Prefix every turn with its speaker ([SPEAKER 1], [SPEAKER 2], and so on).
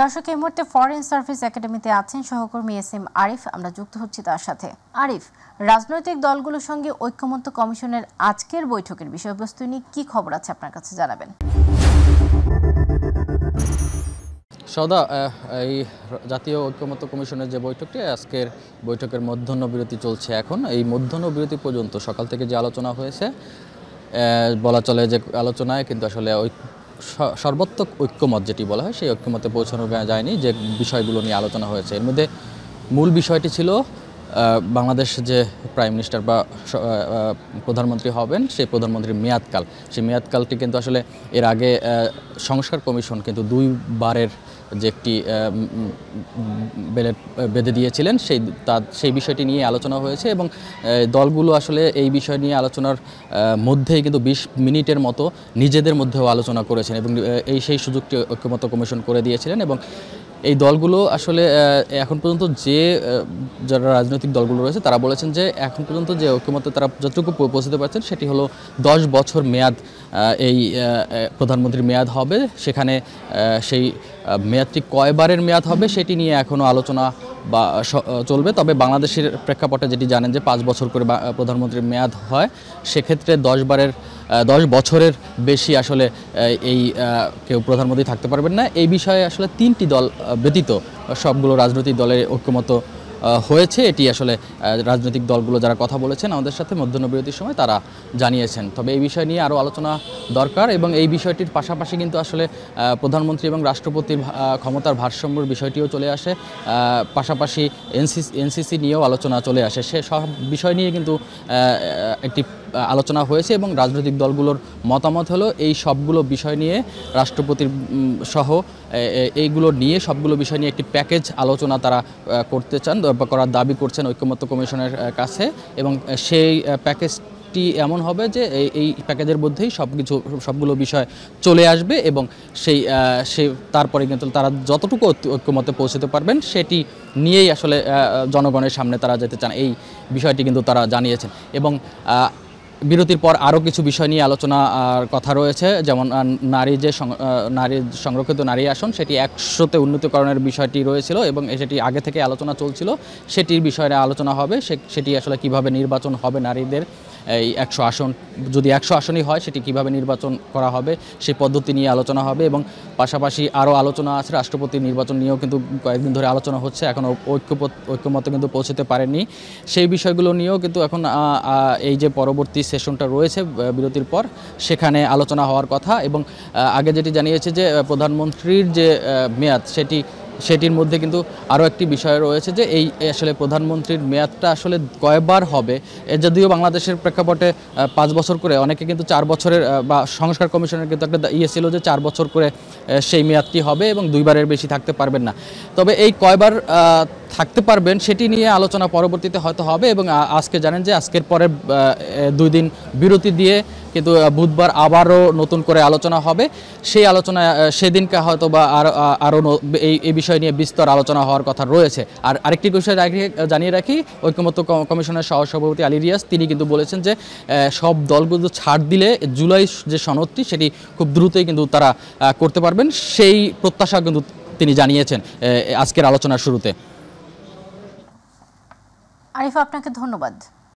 [SPEAKER 1] দর্শক এই মুহূর্তে ফরেন সার্ভিস একাডেমিতে আছেন সহকর্মী এস.এম. আরিফ। আমরা যুক্ত হচ্ছি তার সাথে। আরিফ, রাজনৈতিক দলগুলোর সঙ্গে ঐক্যমত্য কমিশনের আজকের বৈঠকের বিষয়বস্তু নিয়ে কি খবর আছে আপনার কাছে জানাবেন।
[SPEAKER 2] সদা এই জাতীয় ঐক্যমত্য কমিশনের যে বৈঠকটি আজকের বৈঠকের মধ্যাহ্ন বিরতি চলছে। এখন এই মধ্যাহ্ন বিরতি পর্যন্ত সকাল থেকে যে আলোচনা হয়েছে বলা চলে যে আলোচনায় কিন্তু আসলে সর্বাত্মক ঐক্যমত যেটি বলা হয় সেই ঐক্যমতে পৌঁছানো যায়নি। যে বিষয়গুলো নিয়ে আলোচনা হয়েছে এর মধ্যে মূল বিষয়টি ছিল বাংলাদেশ যে প্রাইম মিনিস্টার বা প্রধানমন্ত্রী হবেন সেই প্রধানমন্ত্রীর মেয়াদকাল, সেই মেয়াদকালটি কিন্তু আসলে এর আগে সংস্কার কমিশন কিন্তু দুইবারের যে একটি বেঁধে দিয়েছিলেন সেই বিষয়টি নিয়ে আলোচনা হয়েছে এবং দলগুলো আসলে এই বিষয় নিয়ে আলোচনার মধ্যেই কিন্তু ২০ মিনিটের মতো নিজেদের মধ্যেও আলোচনা করেছেন এবং সেই সুযোগটি ঐক্যমত্য কমিশন করে দিয়েছিলেন। এবং এই দলগুলো আসলে এখন পর্যন্ত যারা রাজনৈতিক দলগুলো রয়েছে তারা বলেছেন যে এখন পর্যন্ত যে ঐক্যমত্যে তারা যতটুকু পৌঁছতে পারছেন সেটি হলো ১০ বছর মেয়াদ এই প্রধানমন্ত্রীর মেয়াদ হবে। সেখানে সেই মেয়াদটি কয়বারের মেয়াদ হবে সেটি নিয়ে এখনও আলোচনা বা চলবে। তবে বাংলাদেশের প্রেক্ষাপটে যেটি জানেন যে ৫ বছর করে প্রধানমন্ত্রীর মেয়াদ হয়, সেক্ষেত্রে ১০ বছরের বেশি আসলে এই কেউ প্রধানমন্ত্রী থাকতে পারবেন না। এই বিষয়ে আসলে ৩টি দল ব্যতীত সবগুলো রাজনৈতিক দলের ঐক্যমত হয়েছে। এটি আসলে রাজনৈতিক দলগুলো যারা কথা বলেছেন আমাদের সাথে মধ্যাহ্ন বিরতির সময় তারা জানিয়েছেন। তবে এই বিষয় নিয়ে আরও আলোচনা দরকার এবং এই বিষয়টির পাশাপাশি কিন্তু আসলে প্রধানমন্ত্রী এবং রাষ্ট্রপতির ক্ষমতার ভারসাম্যের বিষয়টিও চলে আসে, পাশাপাশি এনসিসি নিয়েও আলোচনা চলে আসে। সে সব বিষয় নিয়ে কিন্তু একটি আলোচনা হয়েছে এবং রাজনৈতিক দলগুলোর মতামত হলো এই সবগুলো বিষয় নিয়ে রাষ্ট্রপতির সহ এইগুলো নিয়ে সবগুলো বিষয় নিয়ে একটি প্যাকেজ আলোচনা তারা করতে চান বা করার দাবি করছেন ঐক্যমত্য কমিশনের কাছে। এবং সেই প্যাকেজটি এমন হবে যে এই প্যাকেজের মধ্যেই সবগুলো বিষয় চলে আসবে এবং তারপরে কিন্তু তারা যতটুকু ঐক্যমত্যে পৌঁছতে পারবেন সেটি নিয়েই আসলে জনগণের সামনে তারা যেতে চান, এই বিষয়টি কিন্তু তারা জানিয়েছেন। এবং বিরতির পর আরও কিছু বিষয় নিয়ে আলোচনার কথা রয়েছে, যেমন সংরক্ষিত নারী আসন সেটি ১০০-তে উন্নীতকরণের বিষয়টি রয়েছিল এবং সেটি আগে থেকে আলোচনা চলছিল। সেটির বিষয়ে আলোচনা হবে, সেটি আসলে কিভাবে নির্বাচন হবে নারীদের এই ১০০ আসন, যদি ১০০ আসনই হয় সেটি কিভাবে নির্বাচন করা হবে সেই পদ্ধতি নিয়ে আলোচনা হবে। এবং পাশাপাশি আরও আলোচনা আছে রাষ্ট্রপতি নির্বাচন নিয়েও কিন্তু কয়েকদিন ধরে আলোচনা হচ্ছে, এখনও ঐক্যমতে কিন্তু পৌঁছতে পারেনি। সেই বিষয়গুলো নিয়েও কিন্তু এখন এই যে পরবর্তী সেশনটা রয়েছে বিরতির পর সেখানে আলোচনা হওয়ার কথা। এবং আগে যেটি জানিয়েছে যে প্রধানমন্ত্রীর যে মেয়াদ সেটির মধ্যে কিন্তু আরও একটি বিষয় রয়েছে যে এই আসলে প্রধানমন্ত্রীর মেয়াদটা আসলে কয়বার হবে। যদিও বাংলাদেশের প্রেক্ষাপটে ৫ বছর করে, অনেকে কিন্তু ৪ বছরের বা সংস্কার কমিশনের কিন্তু একটা ছিল যে ৪ বছর করে সেই মেয়াদটি হবে এবং 2বারের বেশি থাকতে পারবেন না। তবে এই কয়বার থাকতে পারবেন সেটি নিয়ে আলোচনা পরবর্তীতে হয়তো হবে। এবং আজকে জানেন যে আজকের পরে 2 দিন বিরতি দিয়ে কিন্তু বুধবার আবারও নতুন করে আলোচনা হবে। সেই আলোচনা সেদিনকে হয়তো বা আরও এই বিষয় নিয়ে বিস্তর আলোচনা হওয়ার কথা রয়েছে। আর আরেকটি বিষয় জানিয়ে রাখি, ঐক্যমত্য কমিশনের সহসভাপতি আলী রিয়াজ তিনি কিন্তু বলেছেন যে সব দলগুলো ছাড় দিলে জুলাই যে সনদটি সেটি খুব দ্রুতই কিন্তু তারা করতে পারবেন, সেই প্রত্যাশা কিন্তু তিনি জানিয়েছেন আজকের আলোচনার শুরুতে।
[SPEAKER 1] আরিফ, আপনাকে ধন্যবাদ।